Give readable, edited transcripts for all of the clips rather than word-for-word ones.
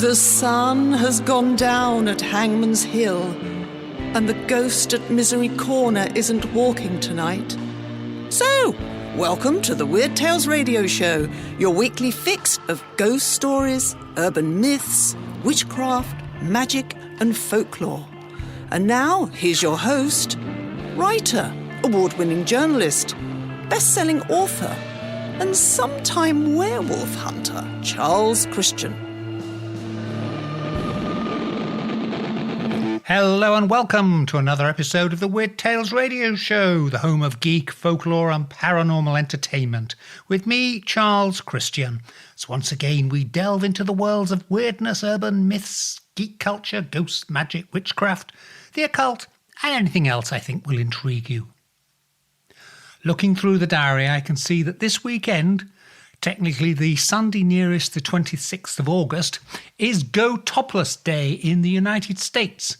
The sun has gone down at Hangman's Hill, and the ghost at Misery Corner isn't walking tonight. So, welcome to the Weird Tales Radio Show, your weekly fix of ghost stories, urban myths, witchcraft, magic, and folklore. And now, here's your host, writer, award-winning journalist, best-selling author, and sometime werewolf hunter, Charles Christian. Hello and welcome to another episode of the Weird Tales Radio Show, the home of geek, folklore and paranormal entertainment, with me, Charles Christian. So once again, we delve into the worlds of weirdness, urban myths, geek culture, ghosts, magic, witchcraft, the occult, and anything else I think will intrigue you. Looking through the diary, I can see that this weekend, technically the Sunday nearest the 26th of August, is Go Topless Day in the United States.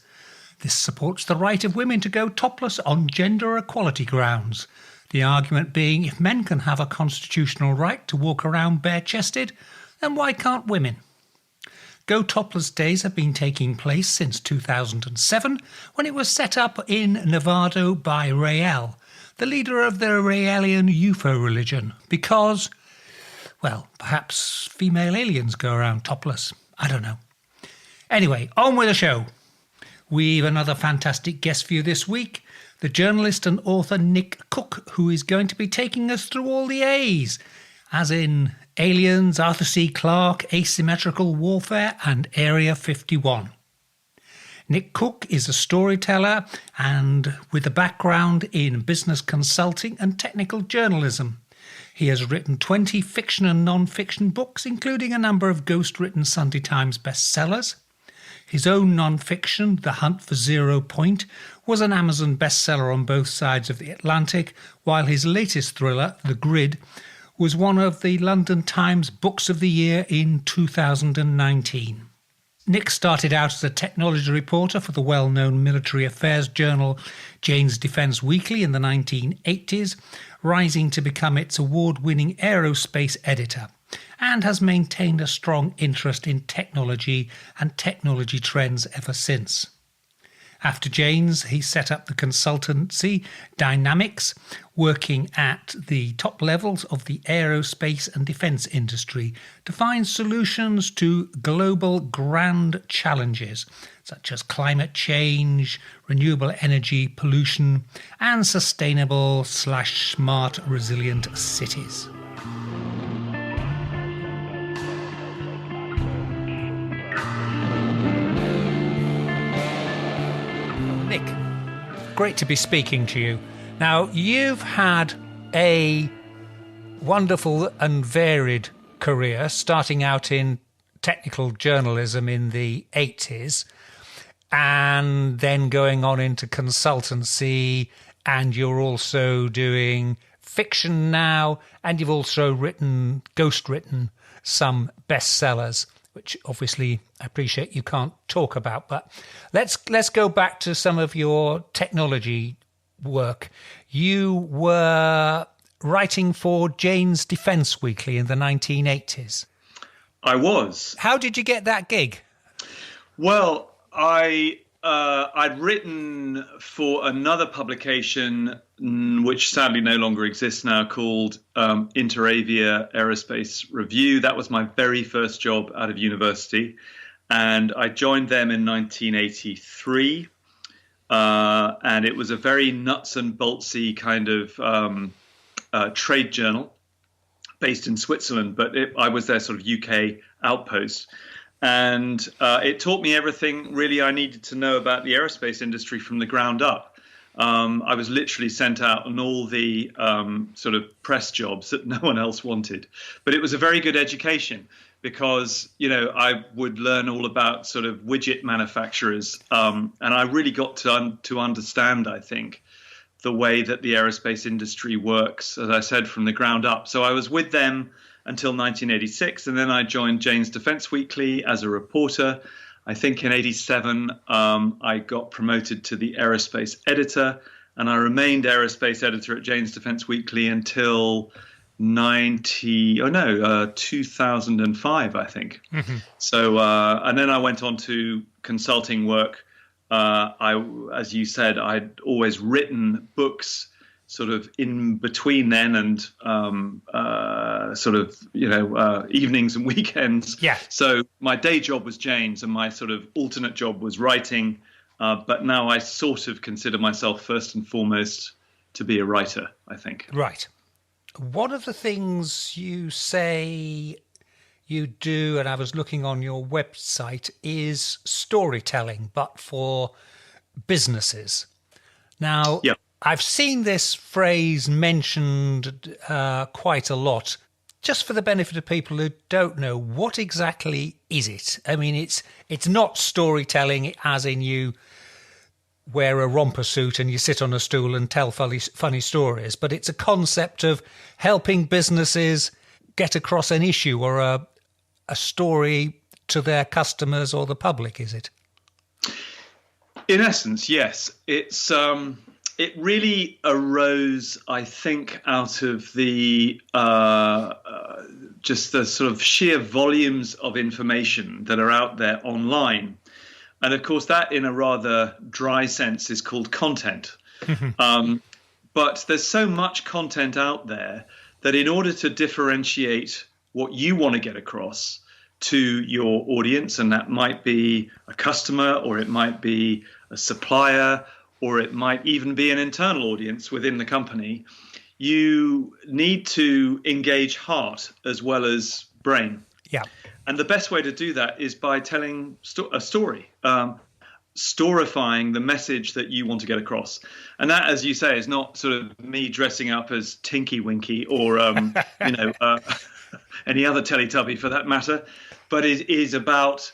This supports the right of women to go topless on gender equality grounds. The argument being, if men can have a constitutional right to walk around bare-chested, then why can't women? Go Topless Days have been taking place since 2007, when it was set up in Nevada by Rael, the leader of the Raelian UFO religion, because, well, perhaps female aliens go around topless. I don't know. Anyway, on with the show. We've another fantastic guest for you this week, the journalist and author Nick Cook, who is going to be taking us through all the A's, as in aliens, Arthur C. Clarke, asymmetrical warfare, and Area 51. Nick Cook is a storyteller and with a background in business consulting and technical journalism. He has written 20 fiction and non-fiction books, including a number of ghost-written Sunday Times bestsellers. His own non-fiction, The Hunt for Zero Point, was an Amazon bestseller on both sides of the Atlantic, while his latest thriller, The Grid, was one of the London Times Books of the Year in 2019. Nick started out as a technology reporter for the well-known military affairs journal Jane's Defence Weekly in the 1980s, rising to become its award-winning aerospace editor, and has maintained a strong interest in technology and technology trends ever since. After Jane's, he set up the consultancy Dynamics, working at the top levels of the aerospace and defence industry to find solutions to global grand challenges such as climate change, renewable energy, pollution, and sustainable/smart resilient cities. Nick, great to be speaking to you. Now, you've had a wonderful and varied career, starting out in technical journalism in the 80s, and then going on into consultancy, and you're also doing fiction now, and you've also ghost-written some bestsellers, which obviously I appreciate you can't talk about. But let's go back to some of your technology work. You were writing for Jane's Defence Weekly in the 1980s. I was. How did you get that gig? Well, I'd written for another publication, which sadly no longer exists now, called Interavia Aerospace Review. That was my very first job out of university. And I joined them in 1983. And it was a very nuts and boltsy kind of trade journal based in Switzerland. But I was their sort of UK outpost. And it taught me everything really I needed to know about the aerospace industry from the ground up. I was literally sent out on all the sort of press jobs that no one else wanted. But it was a very good education because, you know, I would learn all about sort of widget manufacturers. And I really got to understand, I think, the way that the aerospace industry works, as I said, from the ground up. So I was with them until 1986, and then I joined Jane's Defence Weekly as a reporter. I think in 87, I got promoted to the aerospace editor, and I remained aerospace editor at Jane's Defence Weekly until 2005, I think. So, and then I went on to consulting work. As you said, I'd always written books sort of in between then and evenings and weekends. Yeah. So my day job was Jane's and my sort of alternate job was writing. But now I sort of consider myself first and foremost to be a writer, I think. Right. One of the things you say you do, and I was looking on your website, is storytelling, but for businesses. Now, yeah. I've seen this phrase mentioned quite a lot. Just for the benefit of people who don't know, what exactly is it? I mean, it's not storytelling as in you wear a romper suit and you sit on a stool and tell funny stories, but it's a concept of helping businesses get across an issue or a story to their customers or the public, is it? In essence, yes. It's it really arose, I think, out of the just the sort of sheer volumes of information that are out there online. And of course, that in a rather dry sense is called content. But there's so much content out there that in order to differentiate what you want to get across to your audience, and that might be a customer, or it might be a supplier, or it might even be an internal audience within the company, you need to engage heart as well as brain. Yeah. And the best way to do that is by telling a story, storifying the message that you want to get across. And that, as you say, is not sort of me dressing up as Tinky Winky or, any other Teletubby for that matter, but it is about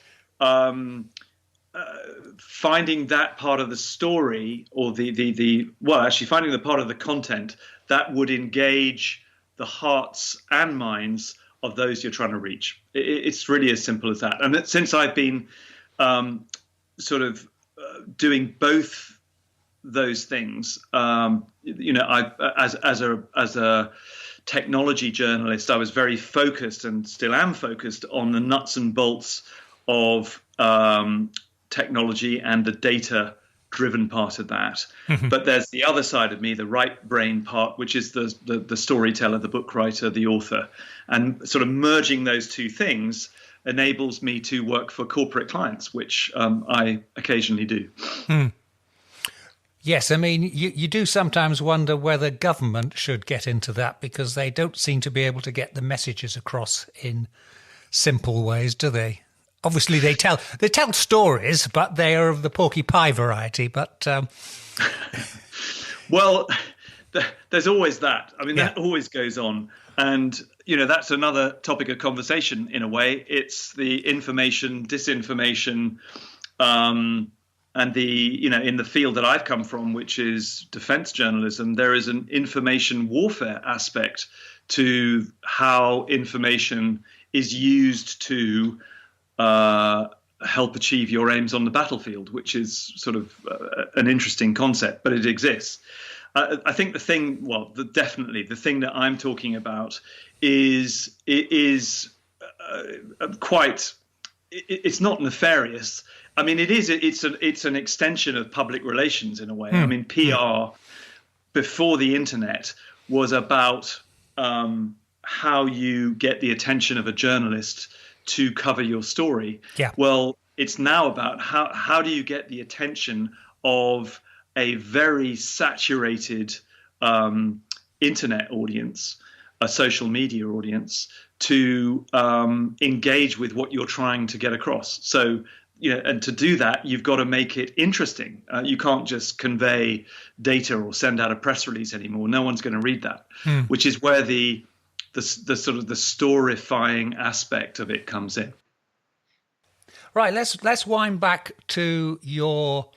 finding that part of the story or finding the part of the content that would engage the hearts and minds of those you're trying to reach. It's really as simple as that. And since I've been doing both those things, I as a technology journalist, I was very focused and still am focused on the nuts and bolts of technology and the data-driven part of that. But there's the other side of me, the right brain part, which is the storyteller, the book writer, the author. And sort of merging those two things enables me to work for corporate clients, which I occasionally do. Yes, I mean, you do sometimes wonder whether government should get into that, because they don't seem to be able to get the messages across in simple ways, do they? Obviously, they tell stories, but they are of the Porky Pie variety. But well, there's always that. I mean, that always goes on, and that's another topic of conversation in a way. It's the information, disinformation, and the in the field that I've come from, which is defense journalism. There is an information warfare aspect to how information is used to help achieve your aims on the battlefield, which is sort of an interesting concept, but it exists. I think definitely the thing that I'm talking about is quite. It's not nefarious. I mean, it is. It's an extension of public relations in a way. I mean, PR before the internet was about how you get the attention of a journalist to cover your story. Yeah. Well, it's now about how do you get the attention of a very saturated internet audience, a social media audience, to engage with what you're trying to get across. So, and to do that, you've got to make it interesting. You can't just convey data or send out a press release anymore. No one's going to read that, which is where the sort of the storifying aspect of it comes in. Right, let's wind back to your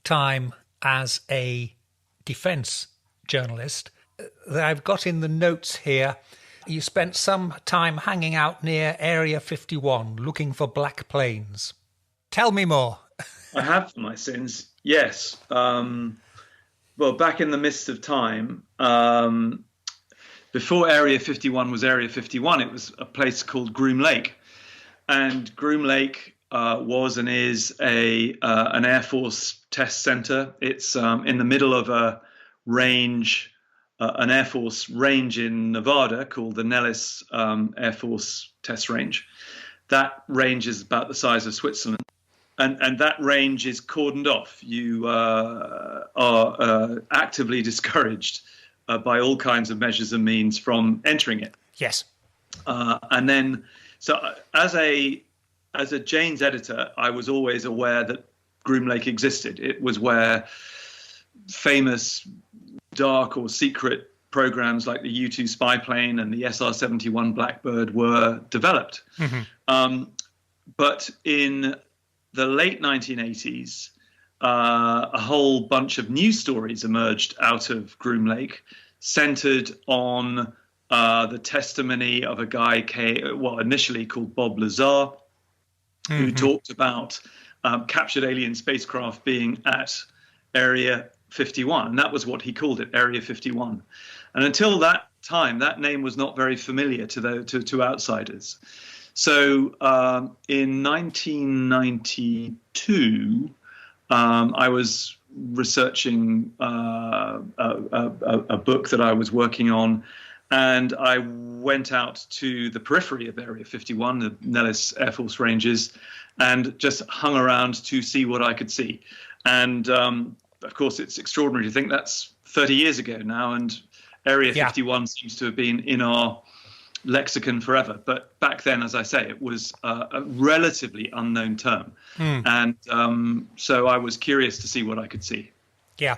time as a defence journalist. I've got in the notes here, you spent some time hanging out near Area 51 looking for black planes. Tell me more. I have for my sins, yes. Well, back in the midst of time, before Area 51 was Area 51, it was a place called Groom Lake. And Groom Lake was and is an Air Force test center. It's in the middle of a range, an Air Force range in Nevada called the Nellis Air Force Test Range. That range is about the size of Switzerland. And that range is cordoned off. You are actively discouraged by all kinds of measures and means from entering it. Yes. And then, so as a Jane's editor, I was always aware that Groom Lake existed. It was where famous dark or secret programs like the U-2 spy plane and the SR-71 Blackbird were developed. Mm-hmm. But in the late 1980s, a whole bunch of news stories emerged out of Groom Lake, centered on the testimony of a guy, initially called Bob Lazar, mm-hmm. who talked about captured alien spacecraft being at Area 51. That was what he called it, Area 51. And until that time, that name was not very familiar to outsiders. So in 1992, I was researching a book that I was working on, and I went out to the periphery of Area 51, the Nellis Air Force Ranges, and just hung around to see what I could see. And of course, it's extraordinary to think that's 30 years ago now, and Area 51 seems to have been in our lexicon forever. But back then, as I say, it was a relatively unknown term. And so I was curious to see what I could see. Yeah.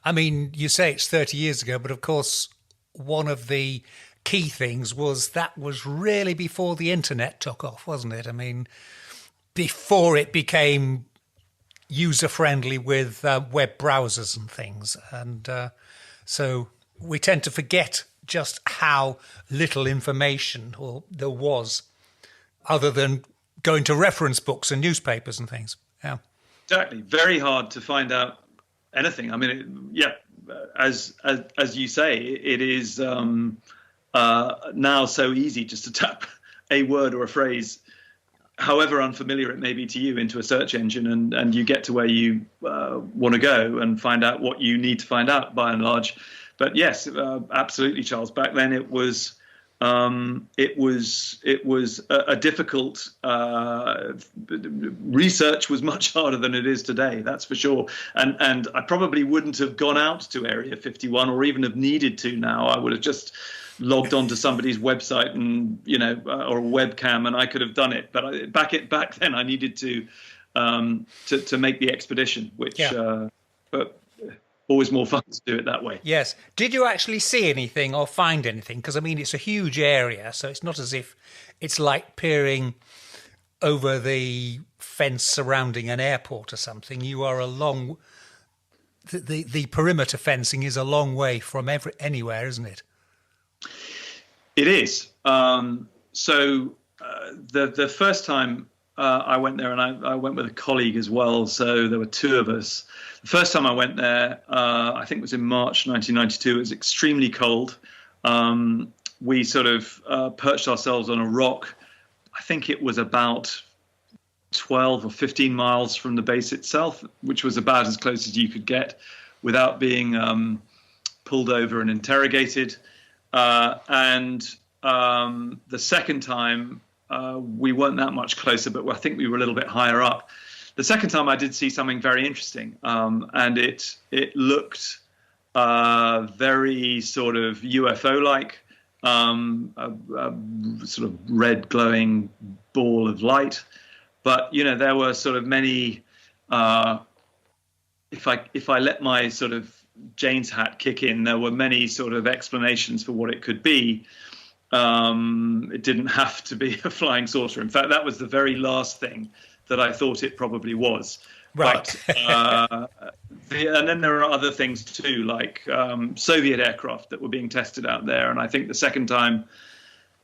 I mean, you say it's 30 years ago, but of course, one of the key things was that was really before the internet took off, wasn't it? I mean, before it became user-friendly with web browsers and things. And so we tend to forget just how little information there was other than going to reference books and newspapers and things. Yeah, exactly. Very hard to find out anything. I mean, as you say, it is now so easy just to tap a word or a phrase, however unfamiliar it may be to you, into a search engine, and you get to where you want to go and find out what you need to find out, by and large. But yes, absolutely, Charles. Back then, it was a difficult research was much harder than it is today. That's for sure. And I probably wouldn't have gone out to Area 51 or even have needed to now. I would have just logged onto somebody's website and or a webcam, and I could have done it. But back then, I needed to make the expedition, which but always more fun to do it that way. Yes. Did you actually see anything or find anything? Because, I mean, it's a huge area, so it's not as if it's like peering over the fence surrounding an airport or something. You are the perimeter fencing is a long way from anywhere, isn't it? It is. So the first time I went there, and I went with a colleague as well, so there were two of us. The first time I went there, I think it was in March 1992. It was extremely cold. We sort of perched ourselves on a rock. I think it was about 12 or 15 miles from the base itself, which was about as close as you could get without being pulled over and interrogated. And the second time, we weren't that much closer, but I think we were a little bit higher up. The second time I did see something very interesting, and it looked very sort of UFO-like, a sort of red glowing ball of light. But, there were sort of many, if I let my sort of Jane's hat kick in, there were many sort of explanations for what it could be. It didn't have to be a flying saucer. In fact, that was the very last thing that I thought it probably was. Right. But, and then there are other things too, like Soviet aircraft that were being tested out there. And I think the second time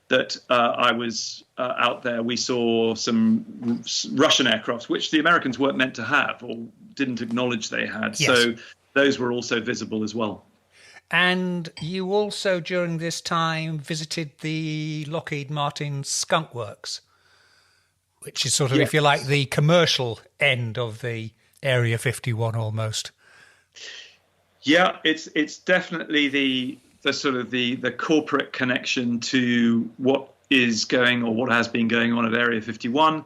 that I was out there, we saw some Russian aircraft, which the Americans weren't meant to have or didn't acknowledge they had. Yes. So those were also visible as well. And you also, during this time, visited the Lockheed Martin Skunk Works, which is sort of, if you like, the commercial end of the Area 51 almost. Yeah, it's definitely the sort of the corporate connection to what is going or what has been going on at Area 51.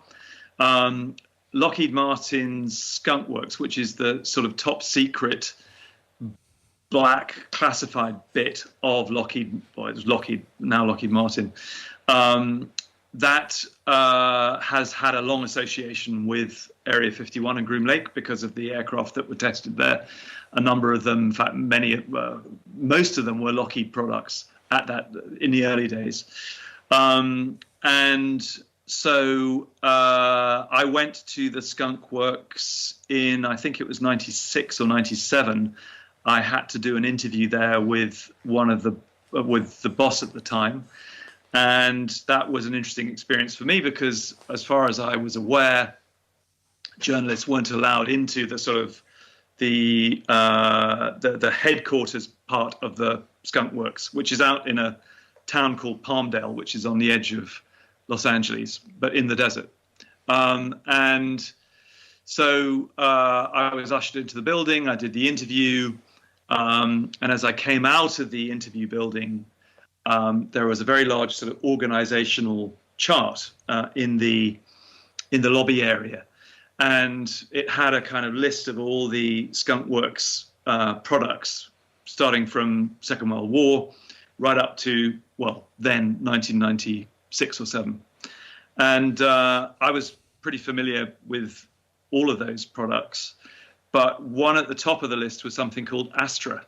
Lockheed Martin's Skunk Works, which is the sort of top secret black classified bit of Lockheed, well, it was Lockheed, now Lockheed Martin, that has had a long association with Area 51 and Groom Lake because of the aircraft that were tested there. A number of them, in fact, most of them were Lockheed products in the early days. And so I went to the Skunk Works in, I think it was 96 or 97. I had to do an interview there with with the boss at the time. And that was an interesting experience for me because, as far as I was aware, journalists weren't allowed into the sort of the headquarters part of the Skunk Works, which is out in a town called Palmdale, which is on the edge of Los Angeles, but in the desert. And so I was ushered into the building. I did the interview. And as I came out of the interview building, there was a very large sort of organizational chart in the lobby area. And it had a kind of list of all the Skunk Works products, starting from Second World War right up to, well, then 1996 or 7. And I was pretty familiar with all of those products. But one at the top of the list was something called Astra,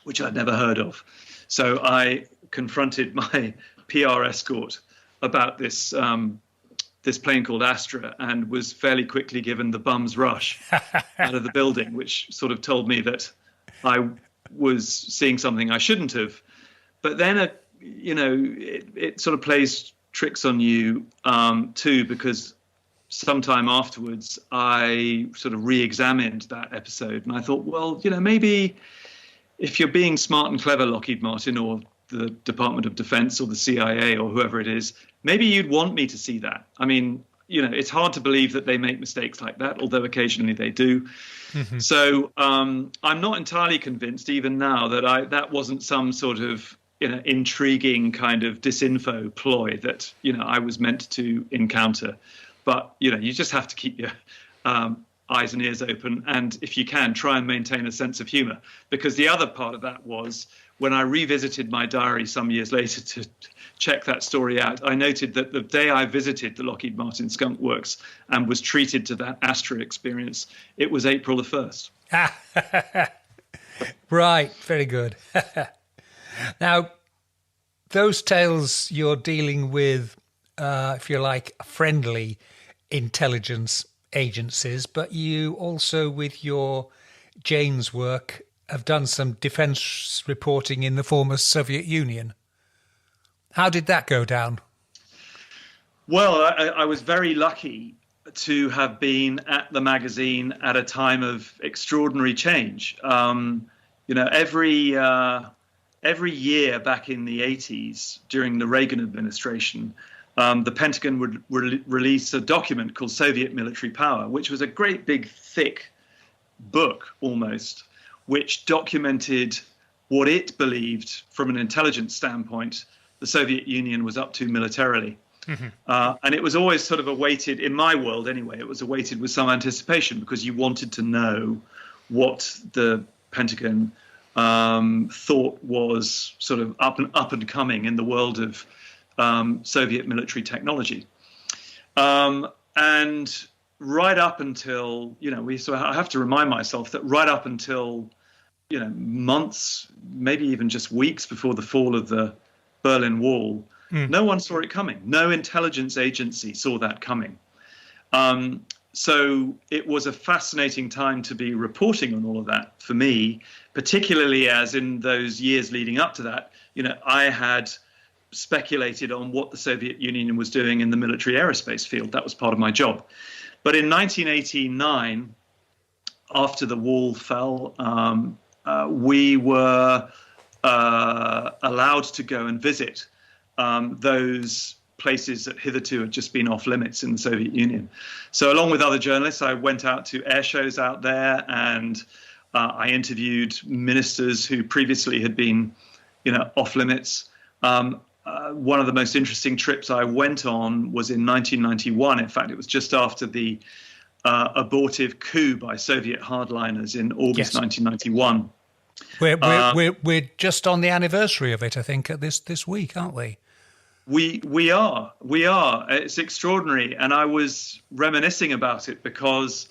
which I'd never heard of. So I confronted my PR escort about this plane called Astra and was fairly quickly given the bum's rush out of the building, which sort of told me that I was seeing something I shouldn't have. But then, it sort of plays tricks on you too, because sometime afterwards, I sort of re-examined that episode and I thought, well, maybe if you're being smart and clever, Lockheed Martin or the Department of Defense or the CIA or whoever it is, maybe you'd want me to see that. I mean, it's hard to believe that they make mistakes like that, although occasionally they do. Mm-hmm. So I'm not entirely convinced even now that that wasn't some sort of intriguing kind of disinfo ploy that, I was meant to encounter. But, you just have to keep your eyes and ears open. And if you can, try and maintain a sense of humor. Because the other part of that was when I revisited my diary some years later to check that story out, I noted that the day I visited the Lockheed Martin Skunk Works and was treated to that Astra experience, it was April the 1st. Right. Very good. Now, those tales you're dealing with, if you like, friendly intelligence agencies, but you also, with your Jane's work, have done some defence reporting in the former Soviet Union. How did that go down? Well, I was very lucky to have been at the magazine at a time of extraordinary change. Every year back in the 80s, during the Reagan administration, the Pentagon would release a document called Soviet Military Power, which was a great big, thick book almost, which documented what it believed from an intelligence standpoint the Soviet Union was up to militarily. Mm-hmm. And it was always sort of awaited, in my world anyway, it was awaited with some anticipation because you wanted to know what the Pentagon thought was sort of up and coming in the world of Soviet military technology. And right up until, I have to remind myself that right up until, months, maybe even just weeks before the fall of the Berlin Wall, no one saw it coming. No intelligence agency saw that coming. So it was a fascinating time to be reporting on all of that for me, particularly as in those years leading up to that, I had speculated on what the Soviet Union was doing in the military aerospace field. That was part of my job. But in 1989, after the wall fell, we were allowed to go and visit those places that hitherto had just been off limits in the Soviet Union. So along with other journalists, I went out to air shows out there, and I interviewed ministers who previously had been, off limits. One of the most interesting trips I went on was in 1991. In fact, it was just after the abortive coup by Soviet hardliners in August 1991. We're just on the anniversary of it, I think, this week, aren't we? We are. It's extraordinary. And I was reminiscing about it because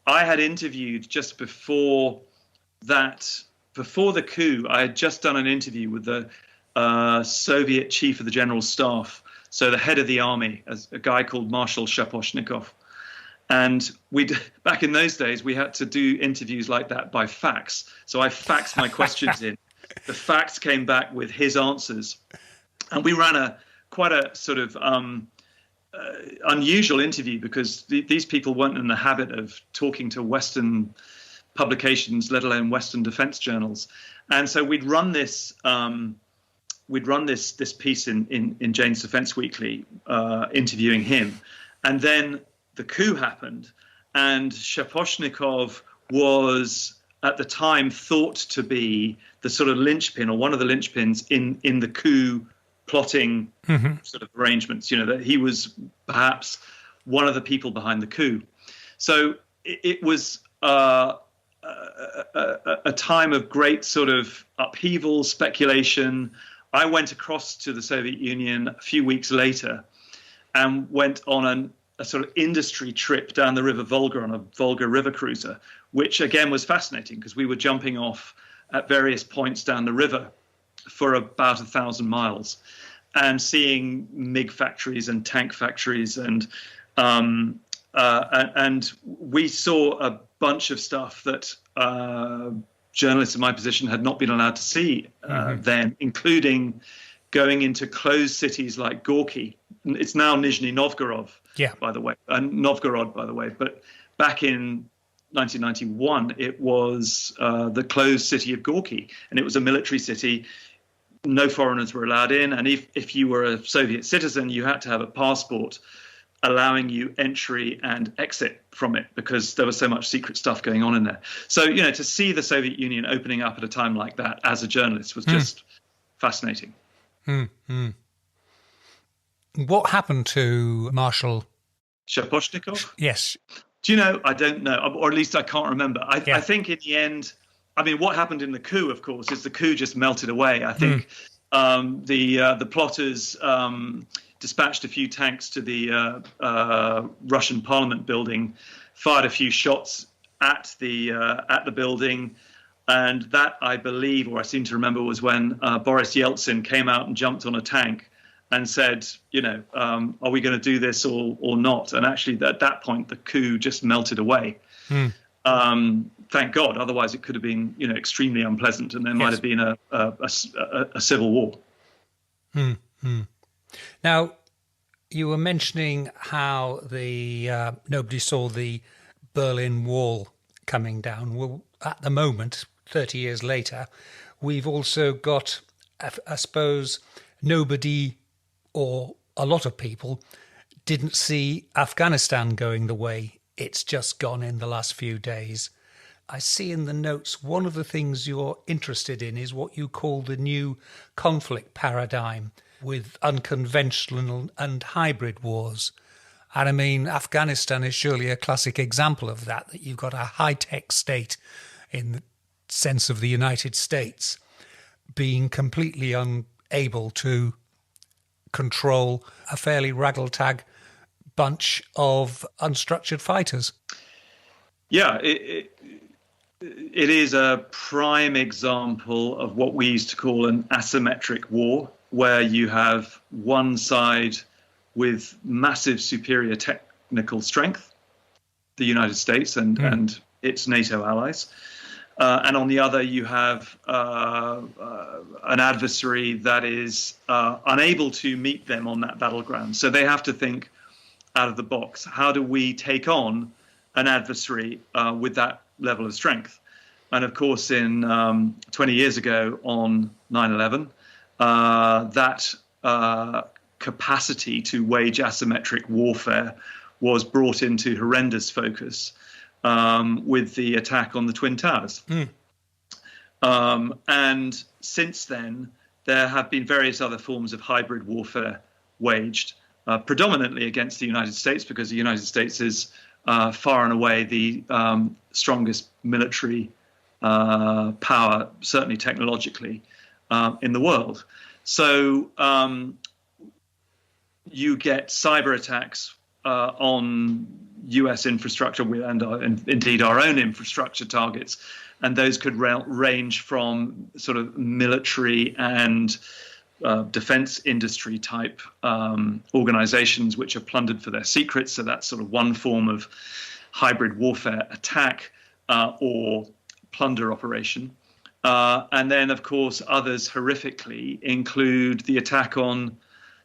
I had interviewed just before the coup, I had just done an interview with the Soviet chief of the general staff, so the head of the army, as a guy called Marshal Shaposhnikov. And back in those days, we had to do interviews like that by fax. So I faxed my questions in. The fax came back with his answers. And we ran quite a sort of unusual interview because these people weren't in the habit of talking to Western publications, let alone Western defense journals. And so we'd run this piece in Jane's Defense Weekly, interviewing him. And then the coup happened, and Shaposhnikov was at the time thought to be the sort of linchpin, or one of the linchpins in the coup plotting sort of arrangements, that he was perhaps one of the people behind the coup. So it was a time of great sort of upheaval, speculation. I went across to the Soviet Union a few weeks later and went on a sort of industry trip down the River Volga on a Volga river cruiser, which again was fascinating because we were jumping off at various points down the river for about 1,000 miles and seeing MiG factories and tank factories. And we saw a bunch of stuff that journalists in my position had not been allowed to see then, including going into closed cities like Gorky. It's now Nizhny Novgorod, by the way, But back in 1991, it was the closed city of Gorky, and it was a military city. No foreigners were allowed in, and if you were a Soviet citizen, you had to have a passport allowing you entry and exit from it because there was so much secret stuff going on in there. So, to see the Soviet Union opening up at a time like that as a journalist was just fascinating. What happened to Marshal Shaposhnikov? Yes. Do you know? I don't know, or at least I can't remember. I think in the end, what happened in the coup, of course, is the coup just melted away. I think the plotters dispatched a few tanks to the Russian Parliament building, fired a few shots at the building, and that, I believe, or I seem to remember, was when Boris Yeltsin came out and jumped on a tank and said, are we going to do this or not? And actually, at that point, the coup just melted away. Thank God. Otherwise, it could have been, extremely unpleasant, and there might have been a civil war. Now, you were mentioning how nobody saw the Berlin Wall coming down. Well, at the moment, 30 years later, we've also got, I suppose, nobody or a lot of people didn't see Afghanistan going the way it's just gone in the last few days. I see in the notes one of the things you're interested in is what you call the new conflict paradigm with unconventional and hybrid wars. And Afghanistan is surely a classic example of that you've got a high-tech state in the sense of the United States being completely unable to control a fairly raggle-tag bunch of unstructured fighters. Yeah, it is a prime example of what we used to call an asymmetric war, where you have one side with massive superior technical strength, the United States and its NATO allies. And on the other, you have an adversary that is unable to meet them on that battleground. So they have to think out of the box. How do we take on an adversary with that level of strength? And of course, in 20 years ago on 9/11, that capacity to wage asymmetric warfare was brought into horrendous focus with the attack on the Twin Towers. And since then, there have been various other forms of hybrid warfare waged, predominantly against the United States, because the United States is far and away the strongest military power, certainly technologically, in the world. So you get cyber attacks on US infrastructure and indeed our own infrastructure targets. And those could range from sort of military and defense industry type organizations which are plundered for their secrets. So that's sort of one form of hybrid warfare attack or plunder operation. And then, of course, others horrifically include the attack on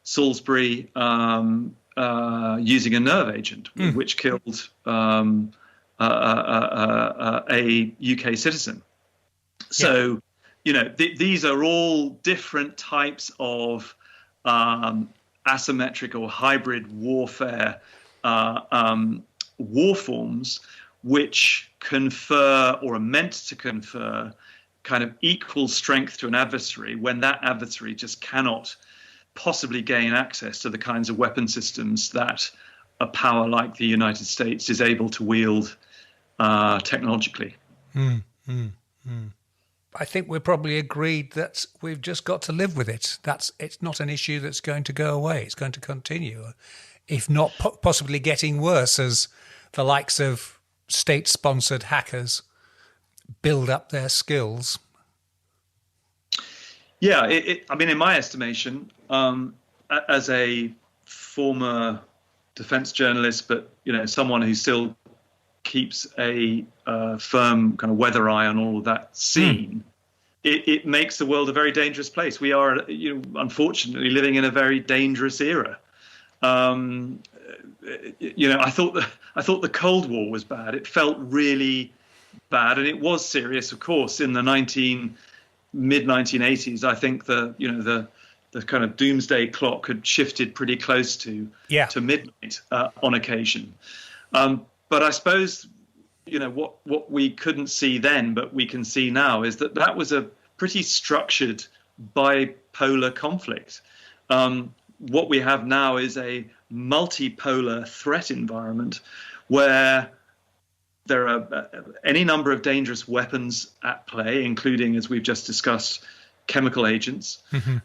Salisbury using a nerve agent, which killed a UK citizen. So, these are all different types of asymmetric or hybrid warfare war forms, which confer or are meant to confer kind of equal strength to an adversary when that adversary just cannot possibly gain access to the kinds of weapon systems that a power like the United States is able to wield technologically. I think we're probably agreed that we've just got to live with it. It's not an issue that's going to go away. It's going to continue, if not possibly getting worse as the likes of state-sponsored hackers build up their skills. Yeah, I mean, in my estimation, as a former defense journalist, but someone who still keeps a firm kind of weather eye on all of that scene, it makes the world a very dangerous place. We are, unfortunately, living in a very dangerous era. I thought the Cold War was bad. It felt really bad, and it was serious, of course, in the mid 1980s. I think the kind of doomsday clock had shifted pretty close to midnight on occasion. But I suppose, what we couldn't see then, but we can see now, is that was a pretty structured bipolar conflict. What we have now is a multipolar threat environment where there are any number of dangerous weapons at play, including, as we've just discussed, chemical agents.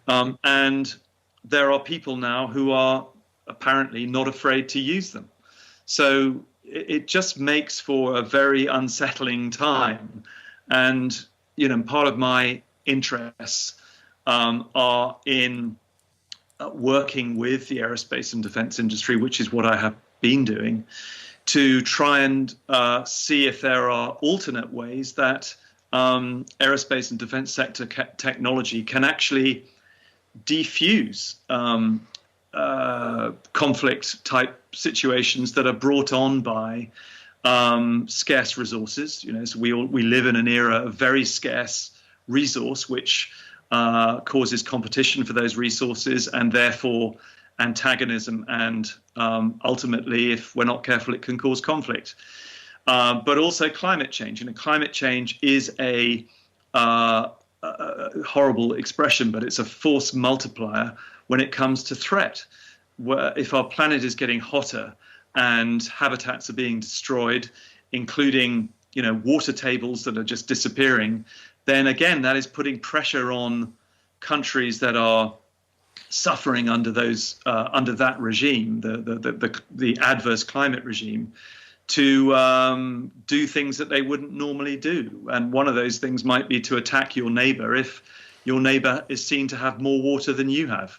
And there are people now who are apparently not afraid to use them. So it just makes for a very unsettling time. And, part of my interests are in working with the aerospace and defense industry, which is what I have been doing, to try and see if there are alternate ways that aerospace and defense sector technology can actually defuse conflict type situations that are brought on by scarce resources. So we live in an era of very scarce resource, which causes competition for those resources and therefore antagonism, and ultimately, if we're not careful, it can cause conflict. But also climate change. Climate change is a horrible expression, but it's a force multiplier when it comes to threat. Where if our planet is getting hotter and habitats are being destroyed, including water tables that are just disappearing, then again that is putting pressure on countries that are suffering under that regime, the adverse climate regime, to do things that they wouldn't normally do. And one of those things might be to attack your neighbor if your neighbor is seen to have more water than you have.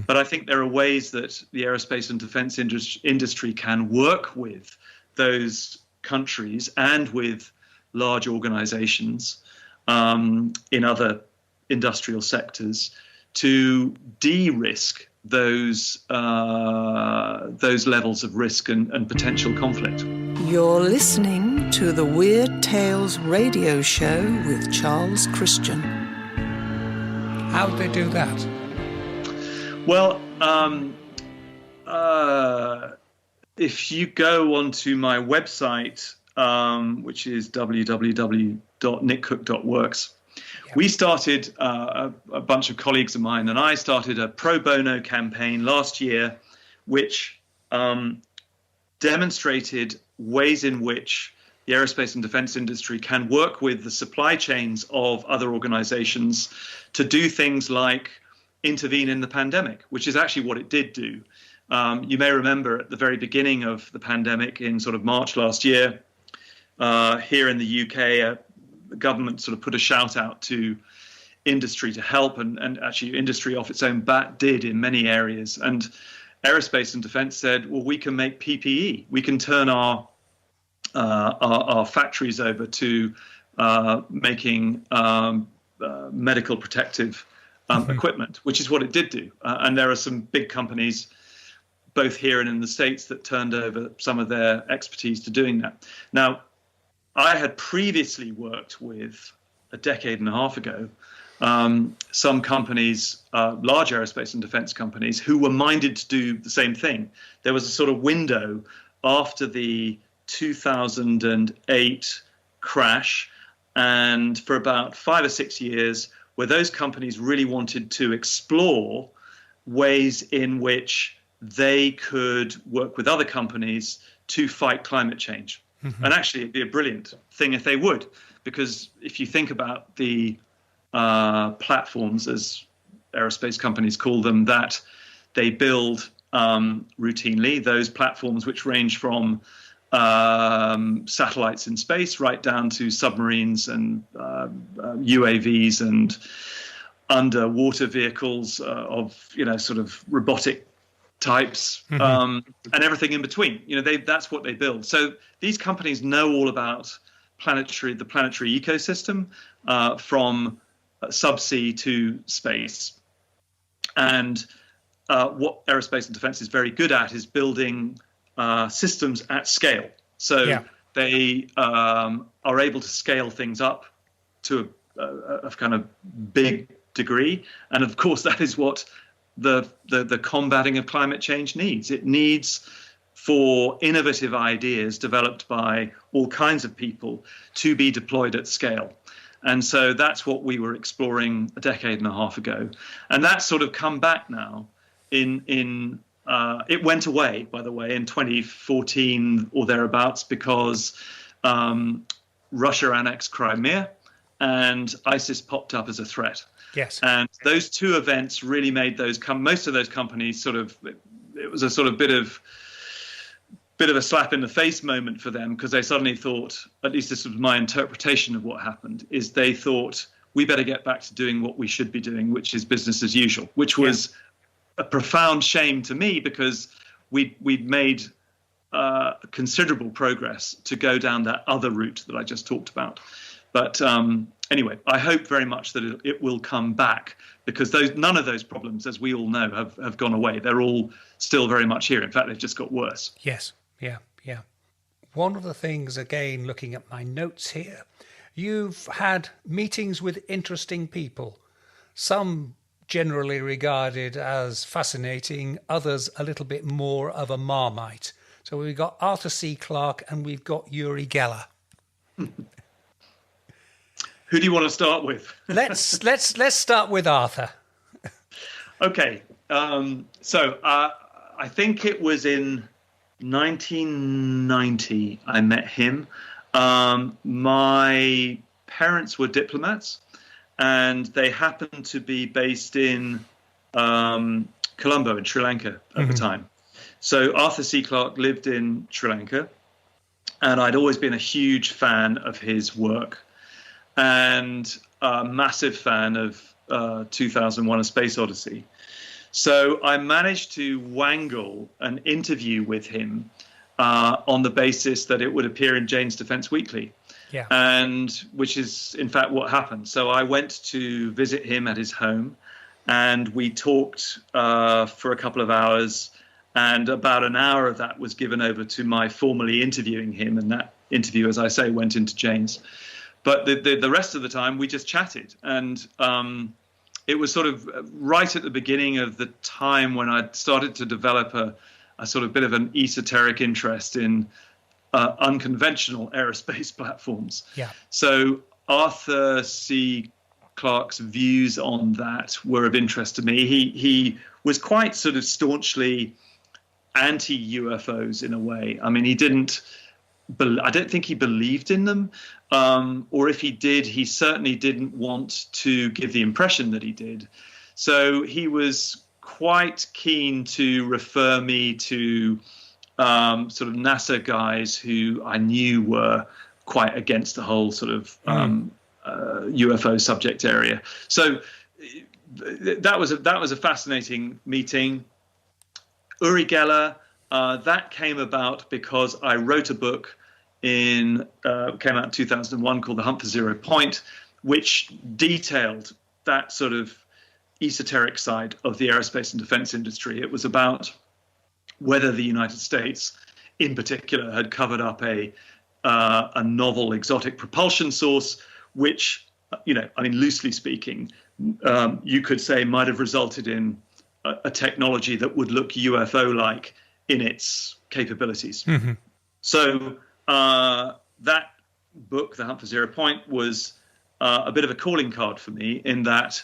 But I think there are ways that the aerospace and defense industry can work with those countries and with large organizations in other industrial sectors to de-risk those levels of risk and potential conflict. You're listening to the Weird Tales radio show with Charles Christian. How do they do that? Well, if you go onto my website, which is www.nickcook.works, we started, a bunch of colleagues of mine and I started a pro bono campaign last year, which demonstrated ways in which the aerospace and defense industry can work with the supply chains of other organizations to do things like intervene in the pandemic, which is actually what it did do. You may remember at the very beginning of the pandemic in sort of March last year, here in the UK, the government sort of put a shout out to industry to help, and actually industry off its own bat did in many areas. And aerospace and defense said, well, we can make PPE. We can turn our factories over to making medical protective equipment, which is what it did do. And there are some big companies, both here and in the States, that turned over some of their expertise to doing that. Now, I had previously worked with, a decade and a half ago, some companies, large aerospace and defense companies, who were minded to do the same thing. There was a sort of window after the 2008 crash, and for about 5 or 6 years, where those companies really wanted to explore ways in which they could work with other companies to fight climate change. Mm-hmm. And actually, it'd be a brilliant thing if they would, because if you think about the platforms, as aerospace companies call them, that they build routinely, those platforms which range from satellites in space right down to submarines and UAVs and underwater vehicles of, sort of robotic types, and everything in between. That's what they build. So these companies know all about the planetary ecosystem, from subsea to space. And what aerospace and defense is very good at is building systems at scale. So they are able to scale things up to a kind of big degree. And of course, that is what the combating of climate change needs. It needs for innovative ideas developed by all kinds of people to be deployed at scale. And so that's what we were exploring a decade and a half ago. And that's sort of come back now. It went away, by the way, in 2014 or thereabouts, because Russia annexed Crimea and ISIS popped up as a threat. Yes. And those two events really made most of those companies sort of, it was a sort of bit of a slap in the face moment for them, because they suddenly thought, at least this was my interpretation of what happened, is they thought, we better get back to doing what we should be doing, which is business as usual, which was a profound shame to me, because we'd made considerable progress to go down that other route that I just talked about. But anyway, I hope very much that it will come back, because none of those problems, as we all know, have gone away. They're all still very much here. In fact, they've just got worse. Yes. Yeah. One of the things, again, looking at my notes here, you've had meetings with interesting people, some generally regarded as fascinating, others a little bit more of a Marmite. So we've got Arthur C. Clarke and we've got Yuri Geller. Who do you want to start with? Let's start with Arthur. Okay. So I think it was in 1990 I met him. My parents were diplomats, and they happened to be based in Colombo in Sri Lanka at the time. So Arthur C. Clarke lived in Sri Lanka, and I'd always been a huge fan of his work, and a massive fan of 2001: A Space Odyssey. So I managed to wangle an interview with him on the basis that it would appear in Jane's Defence Weekly. Yeah. And which is, in fact, what happened. So I went to visit him at his home, and we talked for a couple of hours, and about an hour of that was given over to my formally interviewing him, and that interview, as I say, went into Jane's. But the rest of the time, we just chatted. And it was sort of right at the beginning of the time when I started to develop a sort of bit of an esoteric interest in unconventional aerospace platforms. Yeah. So Arthur C. Clarke's views on that were of interest to me. He was quite sort of staunchly anti-UFOs in a way. I mean, I don't think he believed in them, or if he did, he certainly didn't want to give the impression that he did. So he was quite keen to refer me to sort of NASA guys who I knew were quite against the whole sort of UFO subject area. So that was a fascinating meeting. Yuri Geller, that came about because I wrote a book came out in 2001 called The Hunt for Zero Point, which detailed that sort of esoteric side of the aerospace and defense industry. It was about whether the United States, in particular, had covered up a novel exotic propulsion source, which, I mean, loosely speaking, you could say might have resulted in a technology that would look UFO-like in its capabilities. Mm-hmm. So that book, The Hunt for Zero Point, was a bit of a calling card for me in that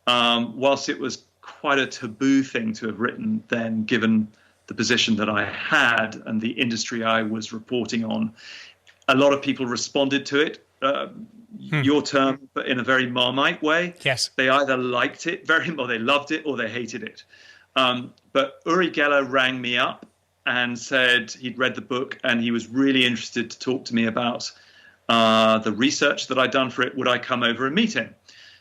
whilst it was quite a taboo thing to have written then, given the position that I had and the industry I was reporting on, a lot of people responded to it. Your term, but in a very Marmite way. Yes. They either liked it or they loved it, or they hated it. But Yuri Geller rang me up and said he'd read the book and he was really interested to talk to me about the research that I'd done for it. Would I come over and meet him?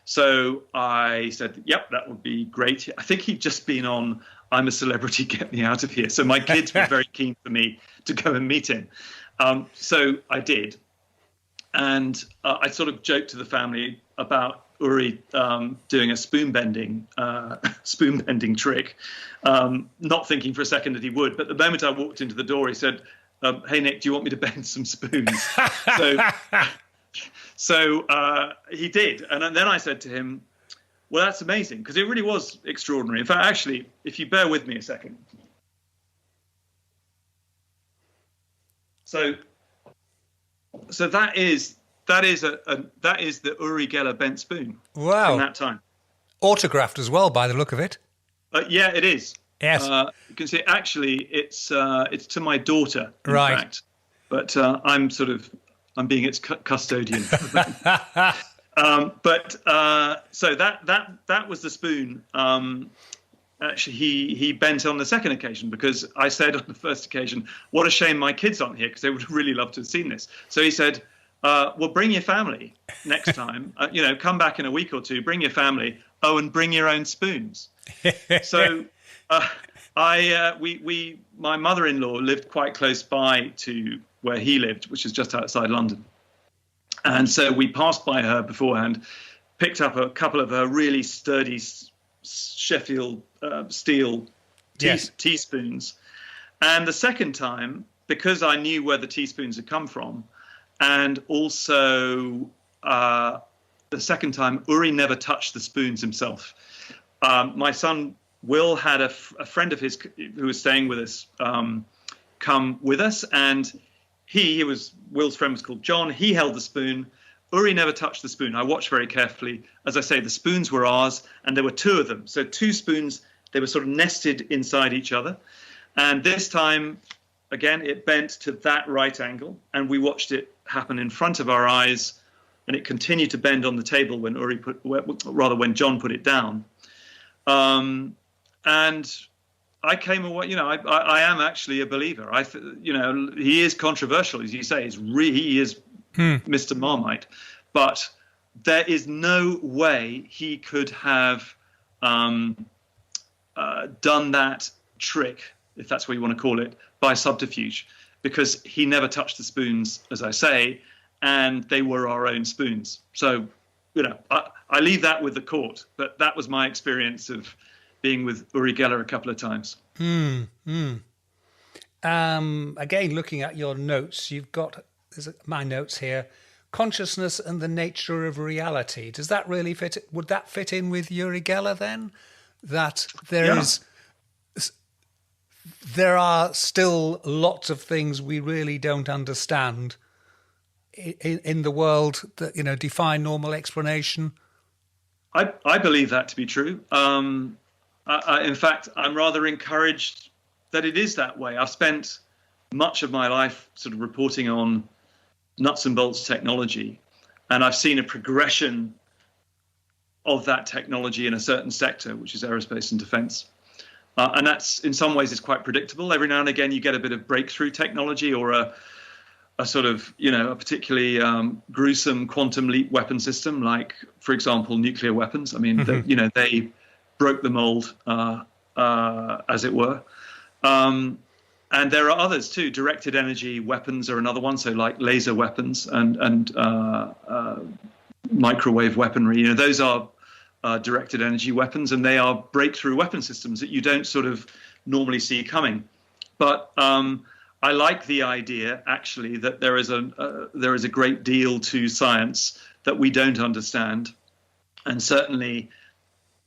So I said, yep, that would be great. I think he'd just been on I'm a Celebrity, Get Me Out of Here. So my kids were very keen for me to go and meet him. So I did. And I sort of joked to the family about Yuri doing a spoon bending trick, not thinking for a second that he would. But the moment I walked into the door, he said, "Hey Nick, do you want me to bend some spoons?" so he did, and then I said to him, "Well, that's amazing, because it really was extraordinary. In fact, actually, if you bear with me a second, so that is the Yuri Geller bent spoon. Wow! From that time, autographed as well, by the look of it. Yeah, it is. Yes, you can see. Actually, it's to my daughter, in right? Fact. But I'm being its custodian. So that was the spoon. Actually, he bent on the second occasion, because I said on the first occasion, "What a shame my kids aren't here, because they would really love to have seen this." So he said, "Well, bring your family next time. Come back in a week or two. Bring your family. Oh, and bring your own spoons." So my mother-in-law lived quite close by to where he lived, which is just outside London, and so we passed by her beforehand, picked up a couple of her really sturdy Sheffield steel teaspoons. And the second time, because I knew where the teaspoons had come from, and also the second time, Yuri never touched the spoons himself. My son Will had a friend of his who was staying with us come with us, and Will's friend was called John. He held the spoon. Yuri never touched the spoon. I watched very carefully. As I say, the spoons were ours, and there were two of them. So two spoons, they were sort of nested inside each other. And this time, again, it bent to that right angle, and we watched it happen in front of our eyes, and it continued to bend on the table when when John put it down. And I came away, I am actually a believer. He is controversial, as you say. He is Mr. Marmite, but there is no way he could have done that trick, if that's what you want to call it, by subterfuge, because he never touched the spoons, as I say, and they were our own spoons. So, I leave that with the court, but that was my experience of being with Yuri Geller a couple of times. Again, looking at your notes, you've got my notes here. Consciousness and the nature of reality. Does that really fit? Would that fit in with Yuri Geller then? That there are still lots of things we really don't understand in the world that defy normal explanation. I believe that to be true. In fact, I'm rather encouraged that it is that way. I've spent much of my life sort of reporting on nuts and bolts technology, and I've seen a progression of that technology in a certain sector, which is aerospace and defense. And that's, in some ways, is quite predictable. Every now and again, you get a bit of breakthrough technology or a sort of, a particularly gruesome quantum leap weapon system, like, for example, nuclear weapons. I mean, they broke the mold, as it were. And there are others too. Directed energy weapons are another one. So like laser weapons and microwave weaponry. Those are directed energy weapons, and they are breakthrough weapon systems that you don't sort of normally see coming. But I like the idea, actually, that there is a great deal to science that we don't understand, and certainly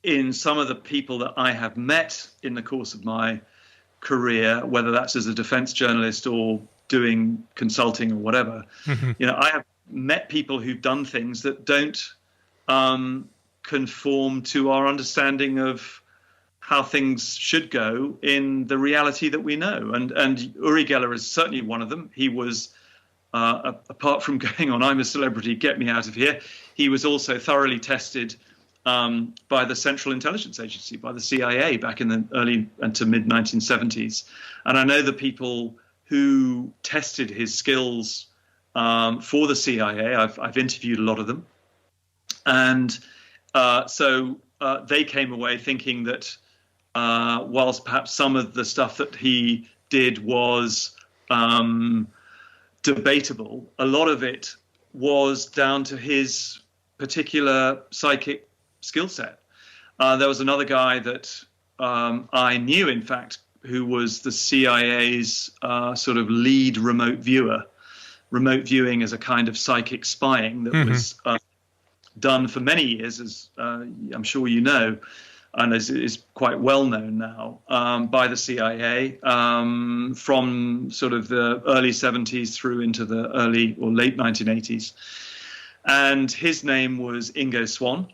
in some of the people that I have met in the course of my career, whether that's as a defense journalist or doing consulting or whatever, I have met people who've done things that don't conform to our understanding of how things should go in the reality that we know. And Yuri Geller is certainly one of them. He was, apart from going on I'm a Celebrity, Get Me Out of Here, he was also thoroughly tested by the Central Intelligence Agency, by the CIA, back in the early and to mid 1970s. And I know the people who tested his skills for the CIA. I've interviewed a lot of them. And so they came away thinking that whilst perhaps some of the stuff that he did was debatable, a lot of it was down to his particular psychic skill set. There was another guy that I knew, in fact, who was the CIA's sort of lead remote viewer. Remote viewing as a kind of psychic spying that was done for many years, as I'm sure you know, and is quite well known now by the CIA from sort of the early 70s through into the early or late 1980s. And his name was Ingo Swann.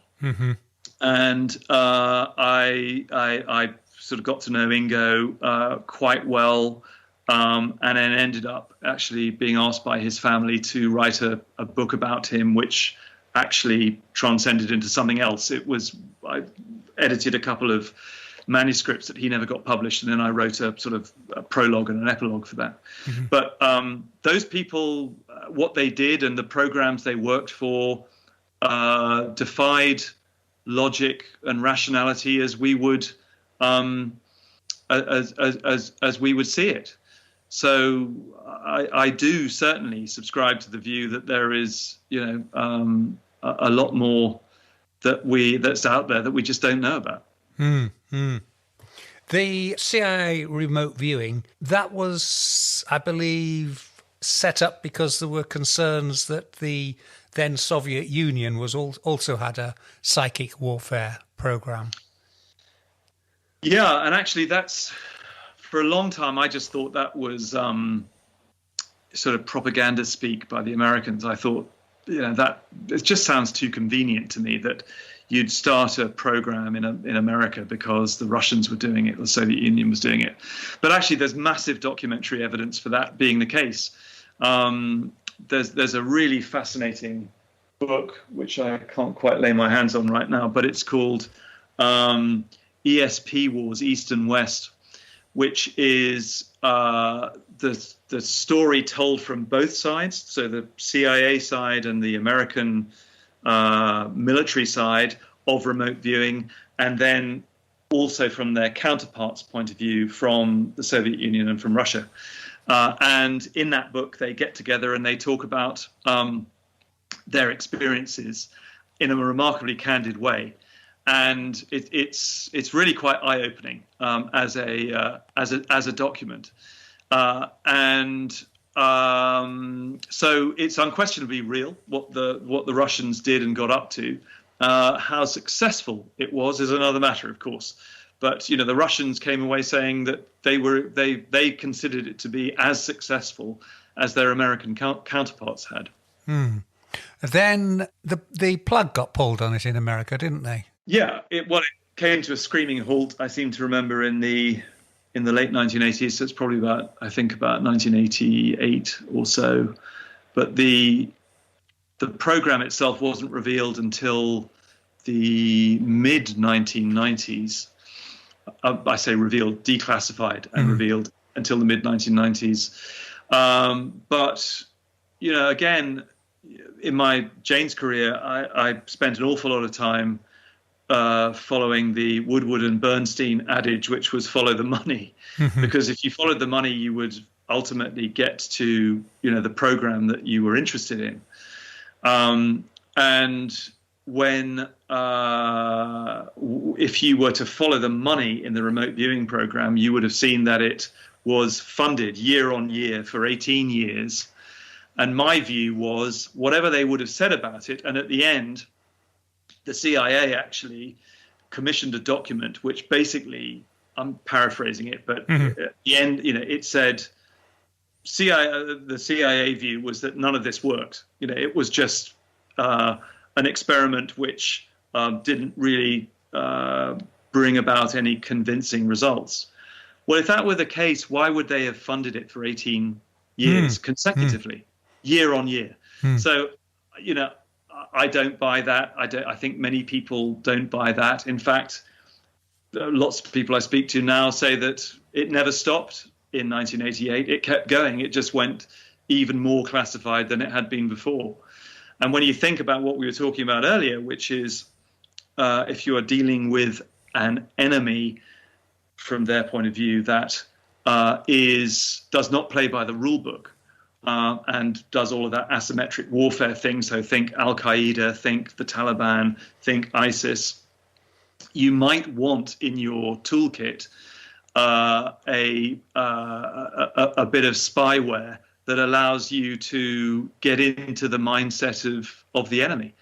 And I sort of got to know Ingo quite well, and then ended up actually being asked by his family to write a book about him, which actually transcended into something else. I edited a couple of manuscripts that he never got published, and then I wrote a sort of a prologue and an epilogue for that. But those people, what they did and the programs they worked for defied logic and rationality as we would as we would see it. So I do certainly subscribe to the view that there is a lot more that's out there that we just don't know about. The CIA remote viewing, that was, I believe, set up because there were concerns that the then Soviet Union was also had a psychic warfare program. Yeah, and actually that's, for a long time, I just thought that was sort of propaganda speak by the Americans. I thought, that it just sounds too convenient to me that you'd start a program in America because the Russians were doing it, the Soviet Union was doing it. But actually, there's massive documentary evidence for that being the case. There's a really fascinating book, which I can't quite lay my hands on right now, but it's called ESP Wars, East and West, which is the story told from both sides, so the CIA side and the American military side of remote viewing, and then also from their counterparts' point of view from the Soviet Union and from Russia. And in that book, they get together and they talk about their experiences in a remarkably candid way. And it's really quite eye-opening as a document. And so it's unquestionably real what the Russians did and got up to. How successful it was is another matter, of course. But the Russians came away saying that they considered it to be as successful as their American counterparts had. Then the plug got pulled on it in America, didn't they? Yeah, it came to a screaming halt. I seem to remember in the late 1980s. So it's probably about 1988 or so. But the program itself wasn't revealed until the mid 1990s. I say revealed, declassified and revealed until the mid 1990s. But again, in my Jane's career, I spent an awful lot of time following the Woodward and Bernstein adage, which was follow the money. Because if you followed the money, you would ultimately get to the program that you were interested in. And when if you were to follow the money in the remote viewing program, you would have seen that it was funded year on year for 18 years. And my view was whatever they would have said about it. And at the end, the CIA actually commissioned a document which basically, I'm paraphrasing it, but at the end, it said the CIA view was that none of this worked. It was just an experiment which didn't really bring about any convincing results. Well, if that were the case, why would they have funded it for 18 years consecutively, year on year? So, I don't buy that. I think many people don't buy that. In fact, lots of people I speak to now say that it never stopped in 1988. It kept going. It just went even more classified than it had been before. And when you think about what we were talking about earlier, which is if you are dealing with an enemy from their point of view that does not play by the rule book and does all of that asymmetric warfare thing, so think Al-Qaeda, think the Taliban, think ISIS, you might want in your toolkit a bit of spyware that allows you to get into the mindset of the enemy.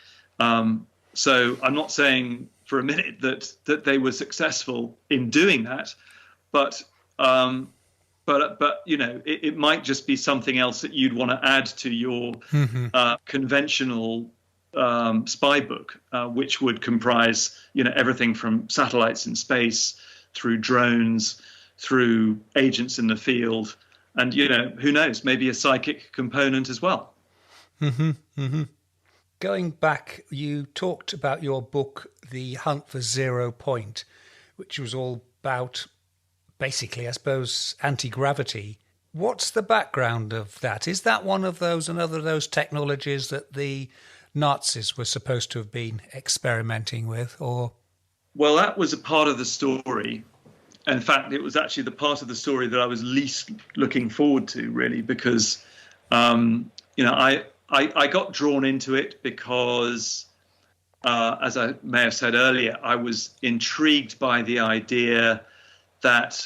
So I'm not saying for a minute that they were successful in doing that, but it might just be something else that you'd want to add to your conventional spy book, which would comprise everything from satellites in space through drones, through agents in the field. And, who knows, maybe a psychic component as well. Going back, you talked about your book, The Hunt for Zero Point, which was all about, basically, I suppose, anti-gravity. What's the background of that? Is that one of those, another of those technologies that the Nazis were supposed to have been experimenting with, or? Well, that was a part of the story. In fact, it was actually the part of the story that I was least looking forward to, really, because, I got drawn into it because, as I may have said earlier, I was intrigued by the idea that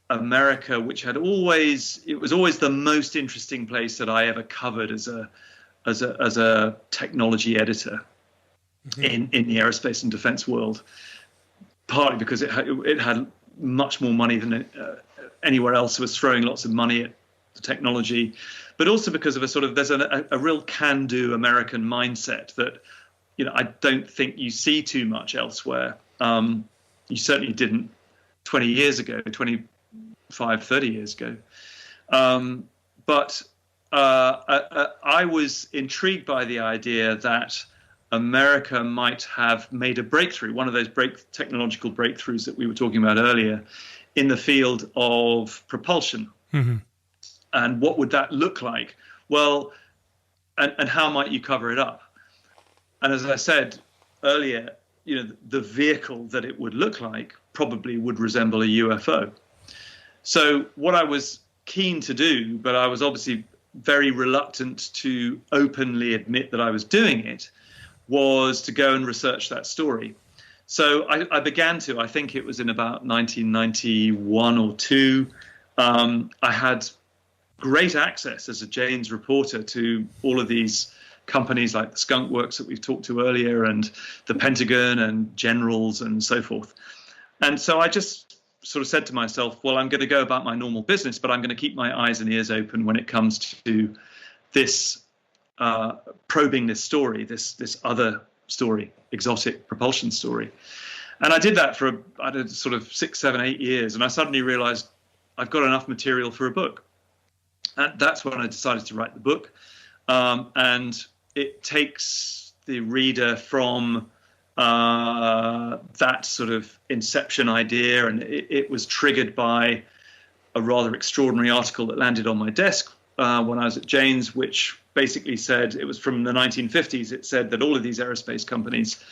America, which it was always the most interesting place that I ever covered as a technology editor in the aerospace and defense world. Partly because it had much more money than anywhere else. It was throwing lots of money at the technology, but also because of there's a real can-do American mindset that I don't think you see too much elsewhere. You certainly didn't 20 years ago, 25, 30 years ago. But I was intrigued by the idea that America might have made a breakthrough, one of those technological breakthroughs that we were talking about earlier, in the field of propulsion. And what would that look like? Well, and how might you cover it up? And as I said earlier, the vehicle that it would look like probably would resemble a UFO. So what I was keen to do, but I was obviously very reluctant to openly admit that I was doing it, was to go and research that story. So I began to, I think it was in about 1991 or two. I great access as a Jane's reporter to all of these companies like the Skunk Works that we've talked to earlier, and the Pentagon and generals and so forth. And so I just sort of said to myself, well, I'm going to go about my normal business, but I'm going to keep my eyes and ears open when it comes to this probing this story, this other story, exotic propulsion story. And I did that for I did sort of 6, 7, 8 years, and I suddenly realized I've got enough material for a book. And that's when I decided to write the book. And it takes the reader from that sort of inception idea, and it was triggered by a rather extraordinary article that landed on my desk when I was at Jane's, which basically said, it was from the 1950s, it said that all of these aerospace companies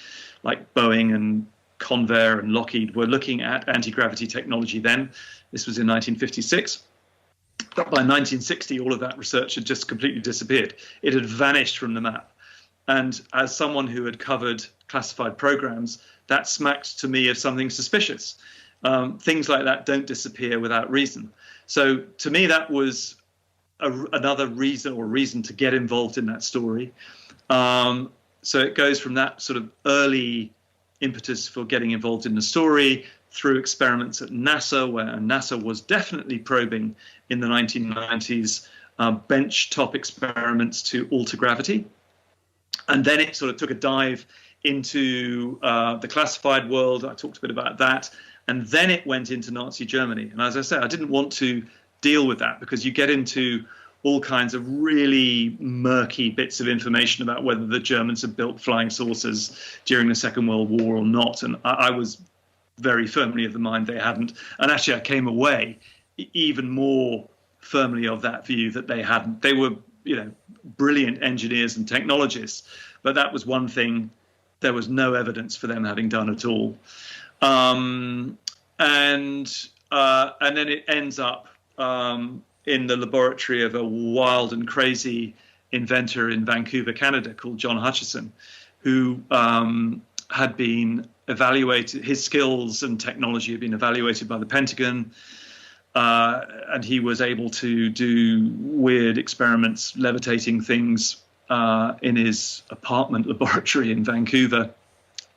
like Boeing and Convair and Lockheed were looking at anti-gravity technology then. This was in 1956. But by 1960, all of that research had just completely disappeared. It had vanished from the map. And as someone who had covered classified programs, that smacked to me of something suspicious. Things like that don't disappear without reason. So to me, that was another reason to get involved in that story. So it goes from that sort of early impetus for getting involved in the story through experiments at NASA, where NASA was definitely probing in the 1990s, bench-top experiments to alter gravity. And then it sort of took a dive into the classified world. I talked a bit about that. And then it went into Nazi Germany. And as I said, I didn't want to deal with that because you get into all kinds of really murky bits of information about whether the Germans had built flying saucers during the Second World War or not. And I was very firmly of the mind they hadn't. And actually, I came away even more firmly of that view that they hadn't. They were, brilliant engineers and technologists, but that was one thing there was no evidence for them having done at all. And then it ends up in the laboratory of a wild and crazy inventor in Vancouver, Canada, called John Hutchison, who had been evaluated, his skills and technology had been evaluated by the Pentagon, and he was able to do weird experiments, levitating things in his apartment laboratory in Vancouver,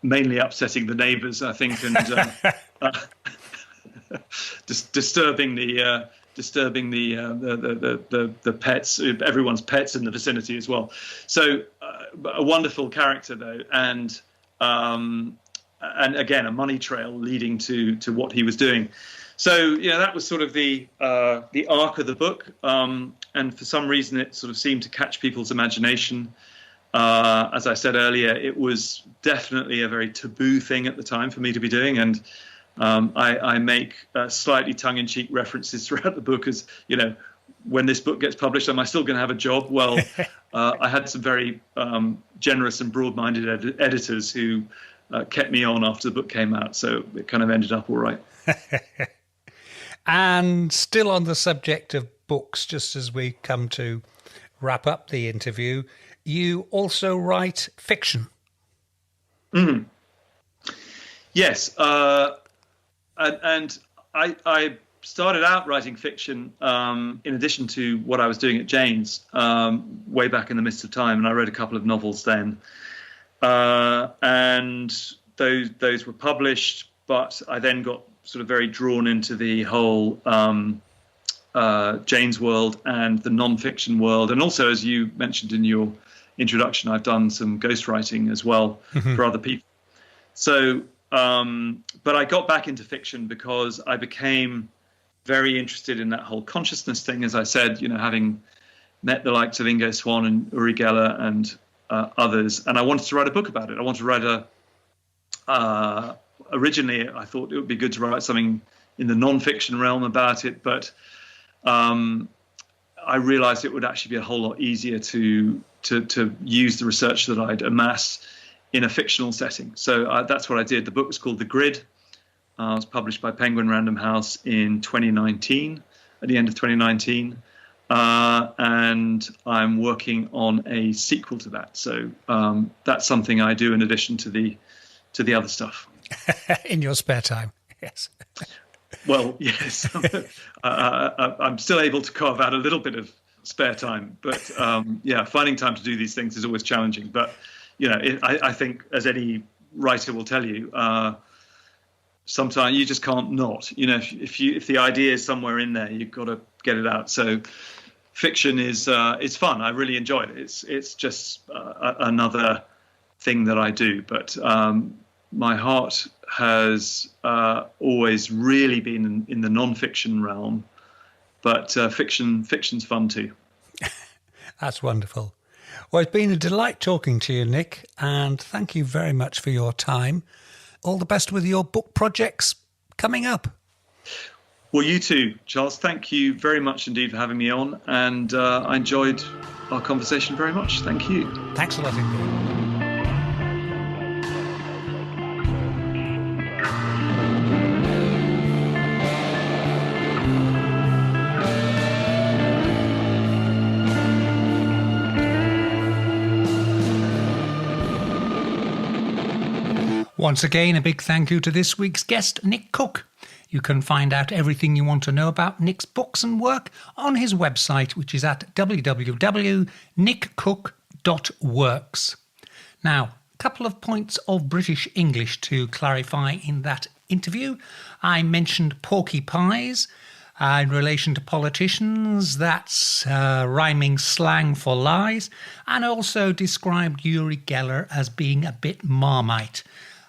mainly upsetting the neighbors, I think, and disturbing the pets, everyone's pets in the vicinity as well. So a wonderful character though, and again a money trail leading to what he was doing. So that was sort of the arc of the book, and for some reason it sort of seemed to catch people's imagination. As I said earlier, it was definitely a very taboo thing at the time for me to be doing, and I make slightly tongue-in-cheek references throughout the book as, when this book gets published, am I still going to have a job? Well, I had some very generous and broad-minded editors who kept me on after the book came out, so it kind of ended up all right. And still on the subject of books, just as we come to wrap up the interview, you also write fiction. Mm. Yes, and I started out writing fiction in addition to what I was doing at Jane's way back in the midst of time, and I wrote a couple of novels then, and those were published. But I then got sort of very drawn into the whole Jane's world and the non-fiction world, and also, as you mentioned in your introduction, I've done some ghostwriting as well for other people. So. But I got back into fiction because I became very interested in that whole consciousness thing, as I said, having met the likes of Ingo Swann and Uri Geller and others, and I wanted to write a book about it. I wanted to write originally I thought it would be good to write something in the non-fiction realm about it, but I realized it would actually be a whole lot easier to use the research that I'd amassed in a fictional setting. So that's what I did. The book was called The Grid. It was published by Penguin Random House in 2019, at the end of 2019. And I'm working on a sequel to that. So that's something I do in addition to the other stuff. In your spare time, yes. Well, yes, I'm still able to carve out a little bit of spare time, but finding time to do these things is always challenging. But I think, as any writer will tell you, sometimes you just can't not. If the idea is somewhere in there, you've got to get it out. So fiction is fun. I really enjoy it. It's just another thing that I do, but my heart has always really been in the non-fiction realm, but fiction's fun too. That's wonderful. Well, it's been a delight talking to you, Nick, and thank you very much for your time. All the best with your book projects coming up. Well, you too, Charles. Thank you very much indeed for having me on, and I enjoyed our conversation very much. Thank you. Thanks a lot indeed. Once again, a big thank you to this week's guest, Nick Cook. You can find out everything you want to know about Nick's books and work on his website, which is at www.nickcook.works. Now, a couple of points of British English to clarify in that interview. I mentioned porky pies in relation to politicians. That's rhyming slang for lies. And also described Yuri Geller as being a bit Marmite.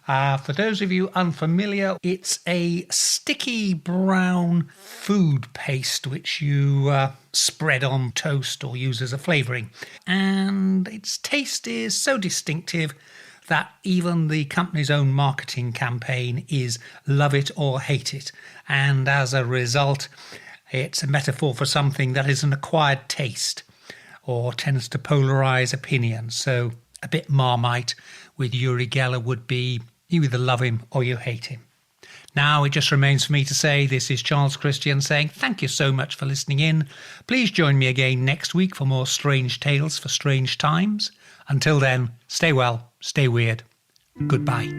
For those of you unfamiliar, it's a sticky brown food paste which you spread on toast or use as a flavouring. And its taste is so distinctive that even the company's own marketing campaign is love it or hate it. And as a result, it's a metaphor for something that is an acquired taste or tends to polarise opinion. So a bit Marmite with Yuri Geller would be you either love him or you hate him. Now it just remains for me to say this is Charles Christian saying thank you so much for listening in. Please join me again next week for more strange tales for strange times. Until then, stay well, stay weird. Goodbye.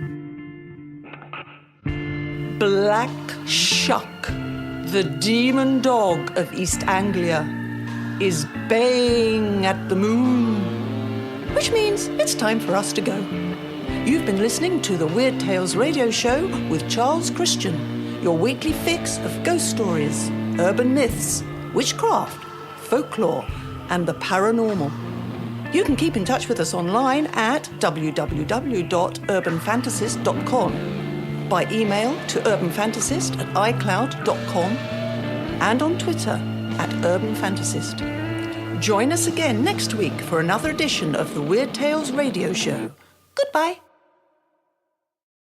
Black Shuck, the demon dog of East Anglia, is baying at the moon, which means it's time for us to go. You've been listening to the Weird Tales radio show with Charles Christian, your weekly fix of ghost stories, urban myths, witchcraft, folklore, and the paranormal. You can keep in touch with us online at www.urbanfantasist.com, by email to urbanfantasist@icloud.com, and on Twitter @urbanfantasist. Join us again next week for another edition of the Weird Tales radio show. Goodbye.